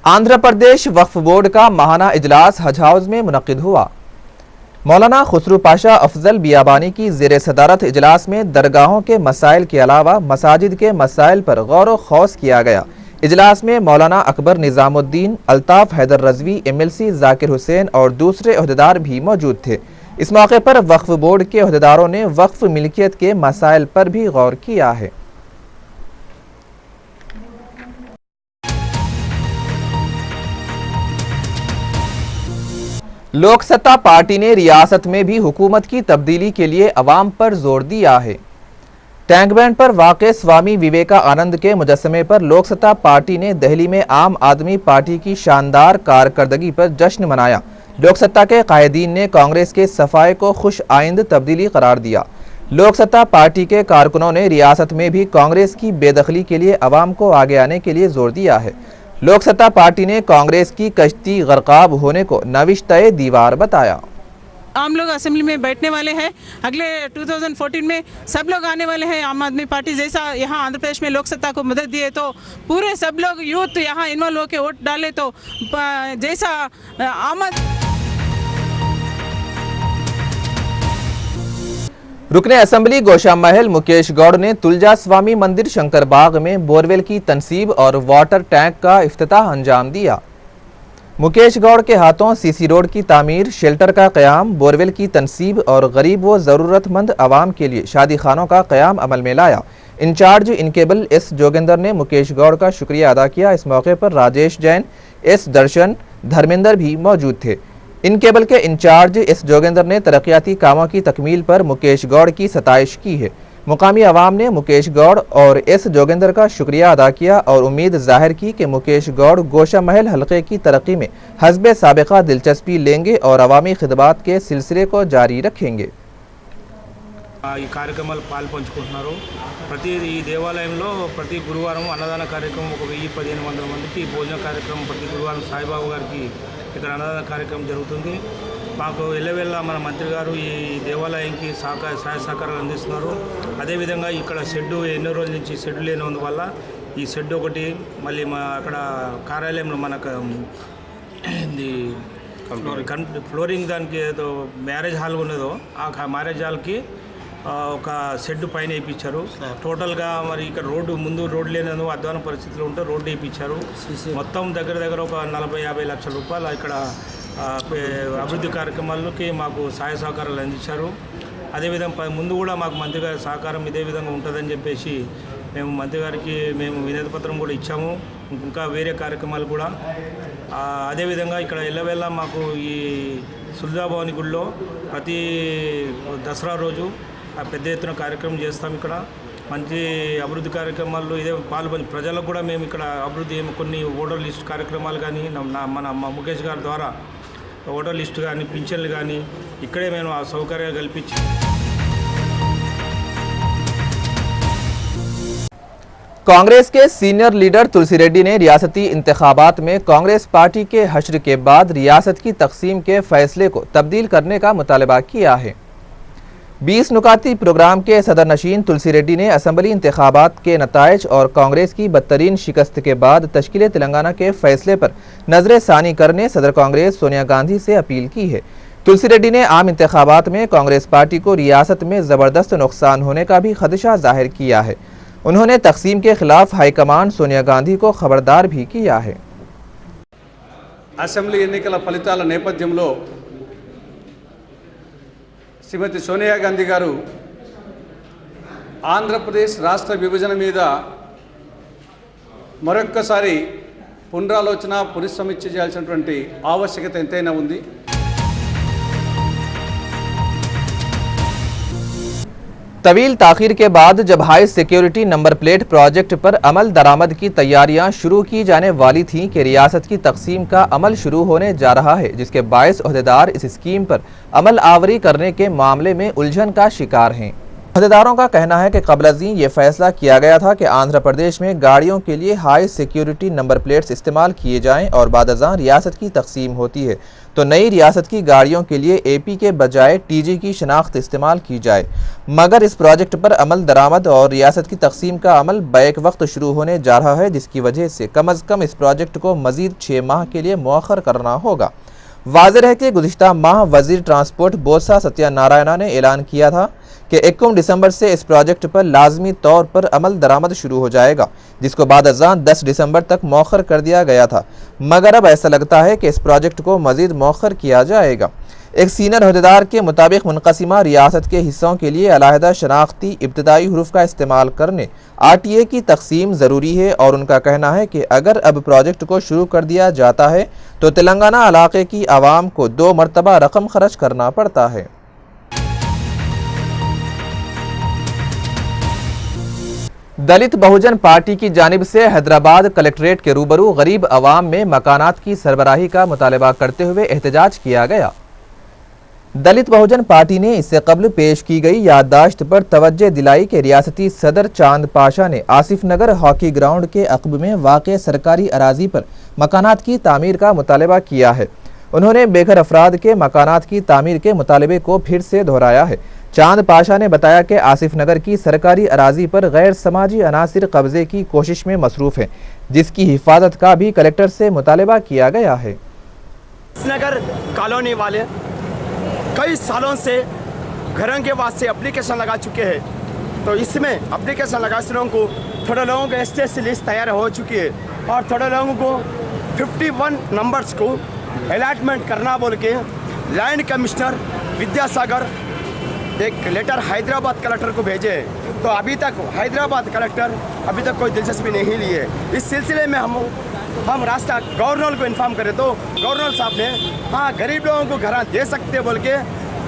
आंध्र प्रदेश वक्फ board का माहाना इजलास हज हाउस में मुनक्किद हुआ। मौलाना खुसरू पाशा अफजल बियाबानी की ज़ेर सदारत इजलास में दरगाहों के मसाइल के अलावा मसाजिद के मसाइल पर गौर व खौस किया गया। इजलास में मौलाना अकबर निज़ामुद्दीन, अल्ताफ़ हैदर रज़वी, MLC ज़ाकिर हुसैन और दूसरे अहदेदार भी मौजूद थे। इस मौके पर वक्फ बोर्ड के अहदेदारों ने वक्फ मिल्कियत के मसाइल पर भी गौर किया है। लोक सत्ता पार्टी ने रियासत में भी हुकूमत की तब्दीली के लिए अवाम पर जोर दिया है। टैंक बैंड पर वाक़े स्वामी विवेकानंद के मुजस्समे पर लोक सत्ता पार्टी ने दिल्ली में आम आदमी पार्टी की शानदार कारकर्दगी पर जश्न मनाया। लोक सत्ता के कायदीन ने कांग्रेस के सफाए को खुश आइंद तब्दीली करार दिया। लोक सत्ता पार्टी के कारकुनों ने रियासत में भी कांग्रेस की बेदखली के लिए अवाम को आगे आने के लिए जोर दिया है। लोक सत्ता पार्टी ने कांग्रेस की कश्ती गरकाब होने को नविश्ते दीवार बताया। आम लोग असेंबली में बैठने वाले हैं। अगले 2014 में सब लोग आने वाले हैं। आम आदमी पार्टी जैसा यहाँ आंध्र प्रदेश में लोक सत्ता को मदद दिए तो पूरे सब लोग यूथ यहाँ इन्वॉल्व होकर वोट डाले तो जैसा रुकने असेंबली गोशा महल मुकेश गौड़ ने तुलजा स्वामी मंदिर शंकर बाग में बोरवेल की तनसीब और वाटर टैंक का इफ्तिताह अंजाम दिया। मुकेश गौड़ के हाथों सीसी रोड की तामीर, शेल्टर का क़याम, बोरवेल की तनसीब और गरीब व ज़रूरतमंद आवाम के लिए शादी खानों का क़याम अमल में लाया। इंचार्ज इनकेबल S जोगेंद्र ने मुकेश गौड़ का शुक्रिया अदा किया। इस मौके पर राजेश जैन, S दर्शन, धर्मेंद्र भी मौजूद थे। इनकेबल के इंचार्ज S जोगेंद्र ने तरक्याती कामों की तकमील पर मुकेश गौड़ की सताइश की है। मुकामी अवाम ने मुकेश गौड़ और S जोगेंद्र का शुक्रिया अदा किया और उम्मीद जाहिर की कि मुकेश गौड़ गोशा महल हल्के की तरक्की में हस्बे साबिका दिलचस्पी लेंगे और अवामी खिदमात के सिलसिले को जारी रखेंगे। ఈ కార్యక్రమాలు పాల్పంచుకుంటున్నారు। ప్రతి ఈ దేవాలయంలో ప్రతి గురువారం అన్నదాన కార్యక్రమం 1000-1500 మందికి భోజన కార్యక్రమం ప్రతి గురువారం సాయిబాబా గారికి ఇక్కడ అన్నదాన కార్యక్రమం జరుగుతుంది। మాకు ఎల్లవేళ మన మంత్రి గారు ఈ దేవాలయానికి సహాయ సహకారాలు అందిస్తున్నారు। అదేవిధంగా ఇక్కడ షెడ్డు ఎన్నో రోజుల నుంచి షెడ్డు లేనందువల్ల ఈ షెడ్ ఒకటి మళ్ళీ మా అక్కడ కార్యాలయంలో మనకు ఫ్లోరింగ్ దానికి ఏదో మ్యారేజ్ హాల్ ఉన్నదో ఆ మ్యారేజ్ హాల్కి ఒక షెడ్ పైన వేయించారు। టోటల్గా మరి ఇక్కడ ముందు రోడ్డు లేనందు అధ్వాన పరిస్థితిలో ఉంటే రోడ్డు వేయించారు। మొత్తం దగ్గర ఒక 40-50 లక్షల రూపాయలు ఇక్కడ అభివృద్ధి కార్యక్రమాలకి మాకు సహాయ సహకారాలు అందించారు। అదేవిధంగా ముందు కూడా మాకు మంత్రి గారి సహకారం ఇదే విధంగా ఉంటుందని చెప్పేసి మేము మంత్రి గారికి వినతి పత్రం కూడా ఇచ్చాము। ఇంకా వేరే కార్యక్రమాలు కూడా అదేవిధంగా ఇక్కడ ఎల్లవేళ మాకు ఈ సుల్జాభవాని గుడిలో ప్రతి దసరా రోజు పెద్ద ఎత్తున కార్యక్రమం చేస్తాం। ఇక్కడ మంచి అభివృద్ధి కార్యక్రమాల్లో ఇదే పాల్గొని ప్రజలకు కూడా మేము ఇక్కడ అభివృద్ధి కొన్ని ఓటర్ లిస్ట్ కార్యక్రమాలు కానీ మన ముఖేష్ గారి ద్వారా ఓటర్ లిస్ట్ కానీ పింఛన్లు కానీ ఇక్కడే మేము ఆ సౌకర్యాలు కల్పించి कांग्रेस के सीनियर लीडर तुलसी रेड्डी ने रियासती इंतखाबात में कांग्रेस पार्टी के हश्र के बाद रियासत की तकसीम के फैसले को तब्दील करने का मुतालबा किया है। 20 नुकाती प्रोग्राम के सदर नशीन तुलसी रेड्डी ने असम्बली इंतखाबात के नताइज और कांग्रेस की बदतरीन शिकस्त के बाद तश्कील तेलंगाना के फैसले पर नजर सानी करने सदर कांग्रेस सोनिया गांधी से अपील की है। तुलसी रेड्डी ने आम इंतखाबात में कांग्रेस पार्टी को रियासत में ज़बरदस्त नुकसान होने का भी खदशा जाहिर किया है। उन्होंने तकसीम के खिलाफ हाईकमान सोनिया गांधी को खबरदार भी किया है। అసెంబ్లీ ఎన్నికల ఫలితాల నేపథ్యంలో శ్రీమతి సోనియా గాంధీ గారు ఆంధ్రప్రదేశ్ రాష్ట్ర విభజన మీద మరొక్కసారి పునరాలోచన పునఃసమీక్ష చేయాల్సినటువంటి ఆవశ్యకత ఎంతైనా ఉంది। तवील ताखीर के बाद जब high security number plate project पर अमल दरामद की तैयारियां शुरू की जाने वाली थीं कि रियासत की तकसीम का अमल शुरू होने जा रहा है, जिसके बायस ओहदेदार इस स्कीम पर अमल आवरी करने के मामले में उलझन का शिकार हैं। अहदेदारों का कहना है कि क़ब्ल-अज़ीं ये फैसला किया गया था कि आंध्र प्रदेश में गाड़ियों के लिए हाई सिक्योरिटी नंबर प्लेट्स इस्तेमाल किए जाएं और बाद-अज़ां रियासत की तकसीम होती है तो नई रियासत की गाड़ियों के लिए एपी के बजाय टीजी की शनाख्त इस्तेमाल की जाए, मगर इस प्रोजेक्ट पर अमल दरामद और रियासत की तकसीम का अमल बैक वक्त शुरू होने जा रहा है, जिसकी वजह से कम अज़ कम इस प्रोजेक्ट को मज़ीद 6 माह के लिए मुअख्खर करना होगा। वाज़ेह है कि गुज़िश्ता माह वज़ीर ट्रांसपोर्ट बोत्सा सत्यानारायणा ने ऐलान किया था कि 21 दिसंबर से इस प्रोजेक्ट पर लाजमी तौर पर अमल दरामद शुरू हो जाएगा, जिसको बाद-अज़ां 10 दिसंबर तक मौखर कर दिया गया था, मगर अब ऐसा लगता है कि इस प्रोजेक्ट को मज़ीद मौखर किया जाएगा। एक सीनियर अहदेदार के मुताबिक मुनक़सिमा रियासत के हिस्सों के लिए अलहदा शनाख्ती इब्तदाई हुरूफ का इस्तेमाल करने RTA की तकसीम ज़रूरी है और उनका कहना है कि अगर अब प्रोजेक्ट को शुरू कर दिया जाता है तो तेलंगाना इलाके की आवाम को 2 मरतबा रकम खर्च करना पड़ता है। दलित बहुजन पार्टी की जानिब से हैदराबाद कलेक्ट्रेट के रूबरू गरीब अवाम में मकानात की सरबराही का मुतालबा करते हुए एहतजाज किया गया। दलित बहुजन पार्टी ने इससे कबल पेश की गई याददाश्त पर तवज्जो दिलाई कि रियासती सदर चांद पाशा ने आसिफ नगर हॉकी ग्राउंड के अक़ब में वाक़े सरकारी अराजी पर मकानात की तामीर का मुतालबा किया है। उन्होंने बेघर अफराद के मकानात की तामीर के मुतालबे को फिर से दोहराया है। चांद पाशा ने बताया कि आसिफ नगर की सरकारी अराजी पर गैर समाजी अनासिर कब्जे की कोशिश में मसरूफ़ है, जिसकी हिफाजत का भी कलेक्टर से मुतालबा किया गया है। नगर कॉलोनी वाले कई सालों से घरों के वास्ते एप्लीकेशन लगा चुके हैं, तो इसमें एप्लीकेशन लगाने को थोड़े लोगों के STS लिस्ट तैयार हो चुकी है और थोड़े लोगों को 51 नंबर्स को अलॉटमेंट करना बोल के लैंड कमिश्नर विद्यासागर एक लेटर हैदराबाद कलेक्टर को भेजे, तो अभी तक हैदराबाद कलेक्टर अभी तक कोई दिलचस्पी नहीं ली है। इस सिलसिले में हम रास्ता गवर्नर को इन्फॉर्म करें तो गवर्नर साहब ने हाँ गरीब लोगों को घर दे सकते बोल के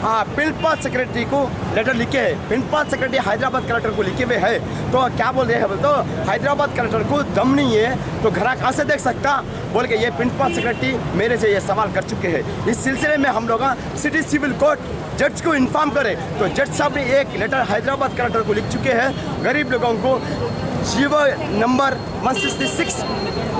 प्रिंसिपल सेक्रेटरी को लेटर लिखे है। प्रिंसिपल सेक्रेटरी हैदराबाद कलेक्टर को लिखे हुए है, तो क्या बोल रहे हैं तो हैदराबाद कलेक्टर को दम नहीं है तो घर कहाँ से देख सकता बोल के ये प्रिंसिपल सेक्रेटरी मेरे से ये सवाल कर चुके हैं। इस सिलसिले में हम लोग सिटी सिविल कोर्ट जज को इन्फॉर्म करें, तो जज साहब ने एक लेटर हैदराबाद कलेक्टर को लिख चुके हैं। गरीब लोगों को जीव नंबर 166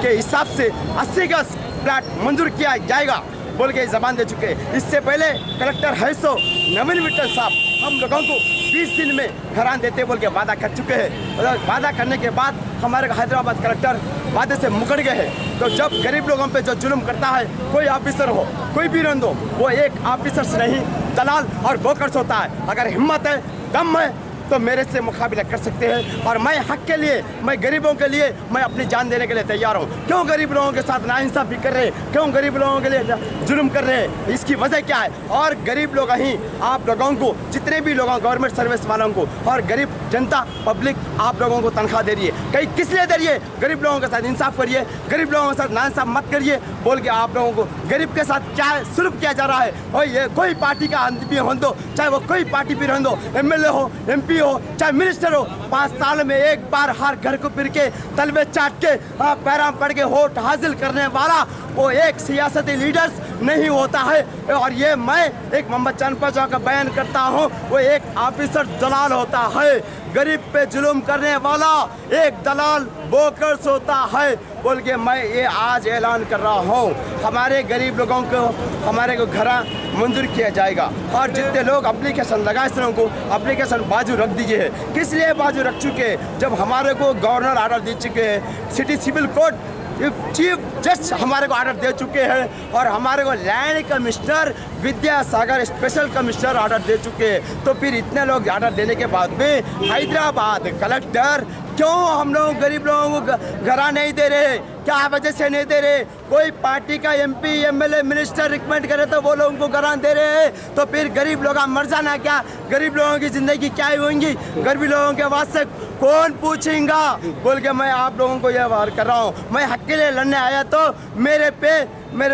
के हिसाब से 80 गज प्लाट मंजूर किया जाएगा बोल के जबान दे चुके हैं। इससे पहले कलेक्टर है सो नवीन विट्ठल साहब हम लोगों को 20 दिन में घरान देते बोल के वादा कर चुके हैं। वादा करने के बाद हमारे हैदराबाद कलेक्टर वादे से मुकर गए हैं। तो जब गरीब लोगों पे जो जुल्म करता है, कोई ऑफिसर हो कोई भी रंदो, वो एक ऑफिसर से नहीं दलाल और ब्रोकर्स होता है। अगर हिम्मत है दम है तो मेरे से मुकाबला कर सकते हैं और मैं हक के लिए, मैं गरीबों के लिए मैं अपनी जान देने के लिए तैयार हूँ। क्यों गरीब लोगों के साथ नाइंसाफ़ी कर रहे हैं, क्यों गरीब लोगों के लिए जुल्म कर रहे हैं, इसकी वजह क्या है। और गरीब लोग ही आप लोगों को, जितने भी लोगों गवर्नमेंट सर्विस वालों को और गरीब जनता पब्लिक आप लोगों को तनख्वाह दे रही है, कहीं किस लिए दे रही है। गरीब लोगों के साथ इंसाफ करिए, गरीब लोगों के साथ नाइंसाफ मत करिए बोल के आप लोगों को गरीब के साथ क्या सुलभ किया जा रहा है। और ये कोई पार्टी का आदमी हो दो, चाहे वो कोई पार्टी भी रह दो, MLA हो MP हो चाहे मिनिस्टर हो, 5 साल में एक बार हर घर को फिर के तलबे चाट के पैराम पड़ के वोट हासिल करने वाला वो एक सियासती लीडर्स नहीं होता है। और ये मैं एक मोहम्मद चांद पाशा का बयान करता हूँ, वो एक ऑफिसर दलाल होता है। गरीब पे जुल्म करने वाला एक दलाल बोकर्स होता है बोल के मैं ये आज ऐलान कर रहा हूँ। हमारे गरीब लोगों को हमारे को घर मंजूर किया जाएगा और जितने लोग एप्लीकेशन लगाए थे उनको एप्लीकेशन बाजू रख दीजिए। किस लिए बाजू रख चुके, जब हमारे को गवर्नर ऑर्डर दे चुके हैं, सिटी सिविल कोर्ट चीफ जज हमारे को ऑर्डर दे चुके हैं और हमारे को land commissioner Vidyasagar special commissioner order दे चुके हैं। तो फिर इतने लोग ऑर्डर देने के बाद में हैदराबाद कलेक्टर क्यों हम लोग गरीब लोगों को घरा नहीं दे रहे, क्या वजह से नहीं दे रहे। कोई पार्टी का MP MLA मिनिस्टर रिकमेंड करे तो वो लोगों को घरा दे रहे हैं, तो फिर गरीब लोग मर जाना क्या, गरीब लोगों की ज़िंदगी क्या होंगी, गरीब लोगों के वास्ते कौन पूछेगा बोल के मैं आप लोगों को यह वार कर रहा हूँ। मैं हक के लिए लड़ने आया तो मेरे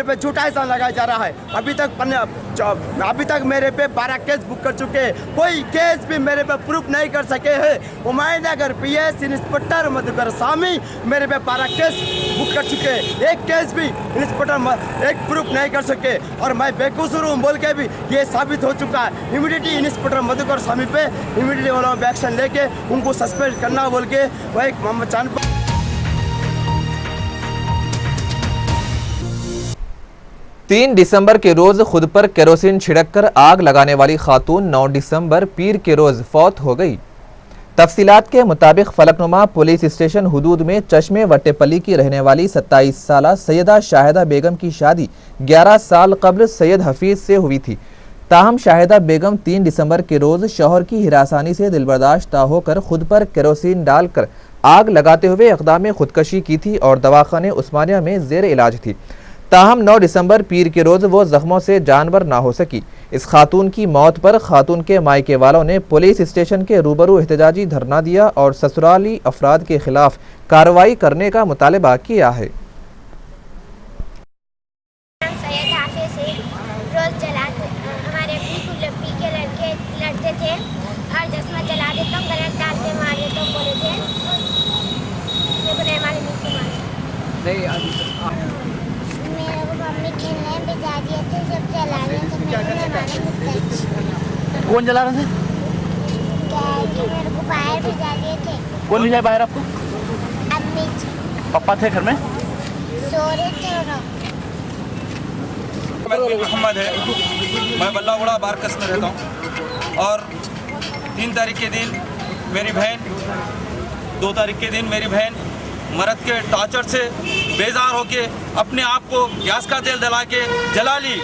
पे झूठा इल्ज़ाम लगाया जा रहा है। अभी तक मेरे पे 12 केस बुक कर चुके हैं, कोई केस भी मेरे पे प्रूफ नहीं कर सके हैं। हुमायूनगर PS इंस्पेक्टर मधुकर स्वामी मेरे पे 12 केस बुक कर चुके हैं, एक केस भी भी इंस्पेक्टर एक प्रूफ नहीं कर सके और मैं बेकसूर हूँ बोल के भी ये साबित हो चुका है। इमीडिएटली इंस्पेक्टर मधुकर स्वामी पे इमीडिएटली वो लोग एक्शन लेके उनको सस्पेंड करना बोल के वही मोहम्मद चांद 3 दिसंबर के रोज खुद पर केरोसिन छिड़ककर आग लगाने वाली खातून 9 दिसंबर पीर के रोज फौत हो गई। तफसीलात के मुताबिक फलकनुमा पुलिस स्टेशन हुदूद में चश्मे वट्टेपल्ली की रहने वाली 27 साला सैयदा शाहिदा बेगम की शादी 11 साल कबल सैयद हफीज से हुई थी। ताहम शाहिदा बेगम 3 दिसंबर के रोज शौहर की हिरासानी से दिलबर्दाश्त होकर खुद पर केरोसिन डालकर आग लगाते हुए इक़दाम खुदकशी की थी और दवाखाने उस्मानिया में जेर इलाज थी। ताहम 9 दिसंबर पीर के रोज वो जख्मों से जानवर ना हो सकी। इस खातून की मौत पर खातून के मायके वालों ने पुलिस स्टेशन के रूबरू एहतजाजी धरना दिया और ससुराली अफराद के खिलाफ कार्रवाई करने का मुतालबा किया है। कौन जला रहे थे? मेरे को बाहर भिजा दिए थे। कौन भिजाए बाहर आपको? अम्मी जी। पापा थे घर में? सो रहे थे मोहम्मद है, मैं बल्लागुड़ा बारकस में रहता हूँ और 3 तारीख के दिन मेरी बहन 2 तारीख के दिन मेरी बहन मर्द के टॉर्चर से बेजार होके अपने आप को गैस का तेल जला के जला ली।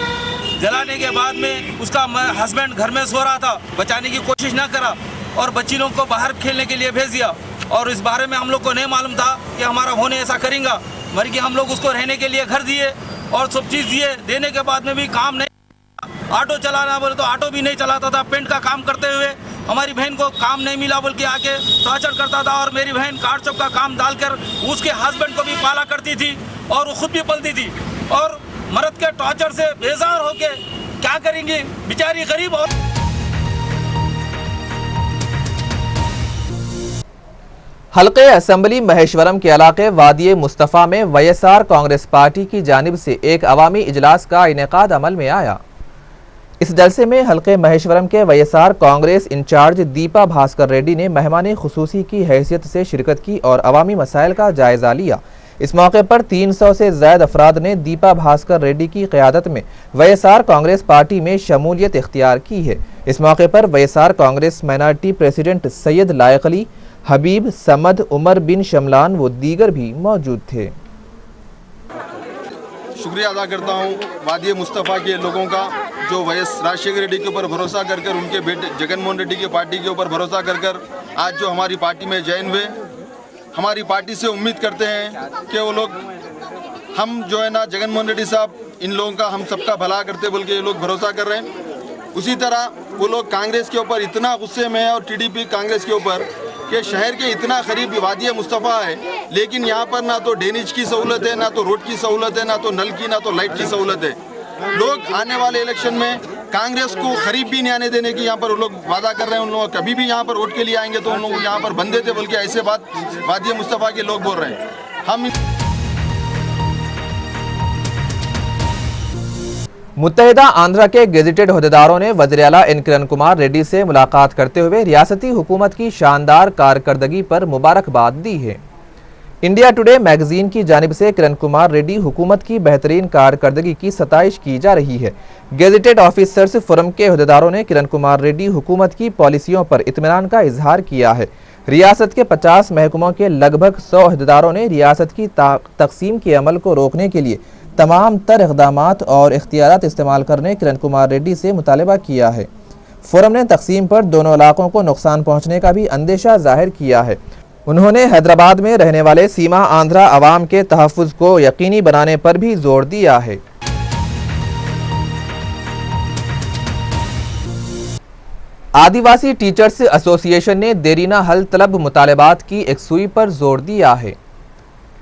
जलाने के बाद में उसका हस्बैंड घर में सो रहा था, बचाने की कोशिश ना करा और बच्ची लोगों को बाहर खेलने के लिए भेज दिया। और इस बारे में हम लोग को नहीं मालूम था कि हमारा होने ऐसा करेगा। मर के हम लोग उसको रहने के लिए घर दिए और सब चीज़ दिए। देने के बाद में भी काम नहीं, ऑटो चलाना बोले तो ऑटो भी नहीं चलाता था। पेंट का काम करते हुए हमारी बहन को काम नहीं मिला बोल के आके टॉर्चर करता था और मेरी बहन कार चौक का काम डालकर उसके हस्बैंड को भी पाला करती थी और वो खुद भी पलती थी। और मर्द के टॉर्चर से बेजार होके क्या करेंगी बेचारी गरीब। और हल्के असम्बली महेश्वरम के इलाके वादिये मुस्तफ़ा में वाईएसआर कांग्रेस पार्टी की जानिब से एक अवामी इजलास का इनेकाद अमल में आया। इस जलसे में हल्के महेश्वरम के वाईएसआर कांग्रेस इंचार्ज दीपा भास्कर रेड्डी ने मेहमान खुसूसी की हैसियत से शिरकत की और अवामी मसाइल का जायजा लिया। इस मौके पर 300 से ज़ायद अफराद ने दीपा भास्कर रेड्डी की क़यादत में वाईएसआर कांग्रेस पार्टी में शमूलियत इख्तियार की है। इस मौके पर वाईएसआर कांग्रेस माइनॉरिटी प्रेसिडेंट सैयद लायक अली, हबीब, समद, उमर बिन शमलान व दीगर भी मौजूद थे। शुक्रिया अदा करता हूँ वादिये मुस्तफ़ा के लोगों का जो वाईएस राजशेखर रेड्डी के ऊपर भरोसा कर उनके बेटे जगनमोहन रेड्डी की पार्टी के ऊपर भरोसा कर आज जो हमारी पार्टी में ज्वाइन हुए। हमारी पार्टी से उम्मीद करते हैं कि वो लोग हम जो है ना जगनमोहन रेड्डी साहब इन लोगों का हम सबका भला करते बोल के ये लोग भरोसा कर रहे हैं। उसी तरह वो लोग कांग्रेस के ऊपर इतना गुस्से में है और टीडीपी कांग्रेस के ऊपर कि शहर के इतना करीब वादिये मुस्तफ़ा है, लेकिन यहाँ पर ना तो ड्रेनेज की सहूलत है, ना तो रोड की सहूलत है, ना तो नल की, ना तो लाइट की सहूलत है। लोग आने वाले इलेक्शन में कांग्रेस को करीब भी नहीं आने देने की यहाँ पर वो लोग वादा कर रहे हैं। उन लोग कभी भी यहाँ पर वोट के लिए आएंगे तो उन लोग यहाँ पर बंद देते बोल के ऐसे बात वादिये मुस्तफ़ा के लोग बोल रहे हैं। हम मुत्तहिदा आंध्रा के गेजेटेड ओहदेदारों ने वज़ीर आला एन किरण कुमार रेड्डी से मुलाकात करते हुए रियासती हुकूमत की शानदार कारकर्दगी पर मुबारकबाद दी है। इंडिया टुडे मैगजीन की जानिब से किरण कुमार रेड्डी हुकूमत की बेहतरीन कारकर्दगी की सताइश की जा रही है। गेजेटेड ऑफिसर्स फोरम के ओहदेदारों ने किरण कुमार रेड्डी हुकूमत की पॉलिसियों पर इत्मीनान का इजहार किया है। रियासत के 50 महकमों के लगभग 100 ओहदेदारों ने रियासत की तकसीम के अमल को रोकने के लिए तमाम तर इक़दामात और इख्तियारात इस्तेमाल करने किरण कुमार रेड्डी से मुतालबा किया है। फोरम ने तकसीम पर दोनों इलाकों को नुकसान पहुँचने का भी अंदेशा जाहिर किया है। उन्होंने हैदराबाद में रहने वाले सीमा आंध्रा अवाम के तहफ़्फ़ुज़ को यकीनी बनाने पर भी जोर दिया है। आदिवासी टीचर्स एसोसिएशन ने देरीना हल तलब मुतालबात की एकसुई पर जोर दिया है।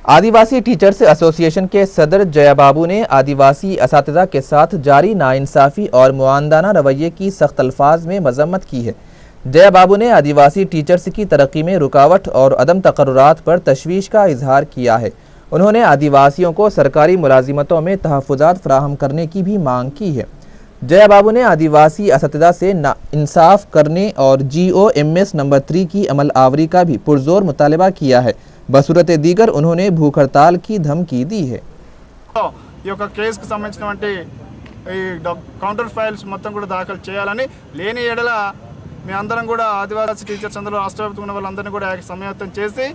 आदिवासी टीचर्स एसोसिएशन के सदर जया बाबू ने आदिवासी असातिज़ा के साथ जारी नाइंसाफ़ी और मुआंदाना रवैये की सख्त अल्फाज में मजम्मत की है। जया बाबू ने आदिवासी टीचर्स की तरक्की में रुकावट और अदम तकर्रुरात पर तशवीश का इजहार किया है। उन्होंने आदिवासियों को सरकारी मुलाजिमतों में तहफ़्फ़ुज़ात फराहम करने की भी मांग की है। जया बाबू ने आदिवासी असतिदा से इंसाफ करने और GOMS नंबर 3 की अमल आवरी का भी पुरजोर मुतालबा किया है। बसूरत दीगर उन्होंने भूख हड़ताल की धमकी दी है। కేసుకు సంబంధించినటువంటి ఈ కౌంటర్ ఫైల్స్ మొత్తం కూడా దాఖలు చేయాలని, లేని ఎడల మీ అందరం కూడా ఆదివాసీ టీచర్స్ అందరూ రాష్ట్ర వ్యాప్తంగా ఉన్న వాళ్ళందరినీ కూడా సమన్వయం చేసి